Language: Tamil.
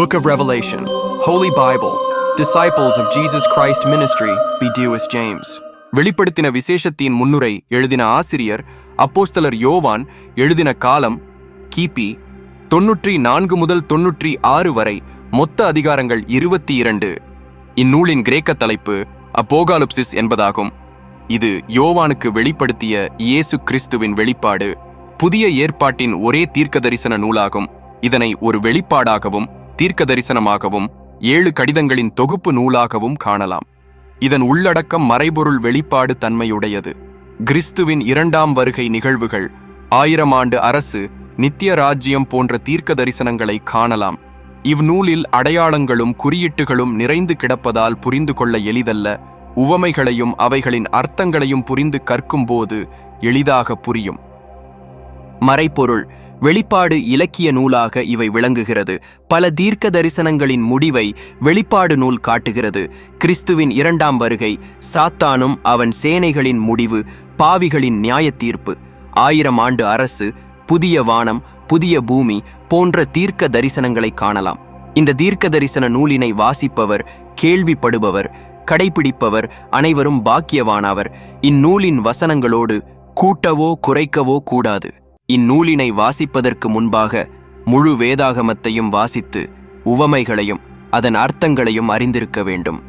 Book of Revelation, Holy Bible, Disciples of Jesus Christ Ministry, B. Dewis James. வெளிப்படுத்தின விசேஷத்தின் முன்னுரை எழுதின ஆசிரியர் அப்போஸ்தலர் யோவான். எழுதின காலம் கிபி 94 முதல் 96 வரை. மொத்த அதிகாரங்கள் 22. இந்நூலின் கிரேக்க தலைப்பு அப்போகாலிப்சிஸ் என்பதாகும். இது யோவானுக்கு வெளிப்படுத்திய இயேசு கிறிஸ்துவின் வெளிப்பாடு. புதிய ஏற்பாட்டின் ஒரே தீர்க்கதரிசன நூலாகும். இதனை ஒரு வெளிப்பாடாகவும் தீர்க்க தரிசனமாகவும் 7 கடிதங்களின் தொகுப்பு நூலாகவும் காணலாம். இதன் உள்ளடக்கம் மறைபொருள் வெளிப்பாடு தன்மையுடையது. கிறிஸ்துவின் 2ஆம் வருகை நிகழ்வுகள், 1000 ஆண்டு அரசு, நித்திய ராஜ்யம் போன்ற தீர்க்க தரிசனங்களை காணலாம். இவ்நூலில் அடையாளங்களும் குறியீட்டுகளும் நிறைந்து கிடப்பதால் புரிந்து கொள்ள எளிதல்ல. உவமைகளையும் அவைகளின் அர்த்தங்களையும் புரிந்து கற்கும்போது எளிதாக புரியும். மறைபொருள் வெளிப்பாடு இலக்கிய நூலாக இவை விளங்குகிறது. பல தீர்க்க தரிசனங்களின் முடிவை வெளிப்பாடு நூல் காட்டுகிறது. கிறிஸ்துவின் 2ஆம் வருகை, சாத்தானும் அவன் சேனைகளின் முடிவு, பாவிகளின் நியாய தீர்ப்பு, 1000 ஆண்டு அரசு, புதிய வானம், புதிய பூமி போன்ற தீர்க்க தரிசனங்களை காணலாம். இந்த தீர்க்க தரிசன நூலினை வாசிப்பவர், கேள்விப்படுபவர், கடைபிடிப்பவர் அனைவரும் பாக்கியவானவர். இந்நூலின் வசனங்களோடு கூட்டவோ குறைக்கவோ கூடாது. இந்நூலினை வாசிப்பதற்கு முன்பாக முழு வேதாகமத்தையும் வாசித்து உவமைகளையும் அதன் அர்த்தங்களையும் அறிந்திருக்க வேண்டும்.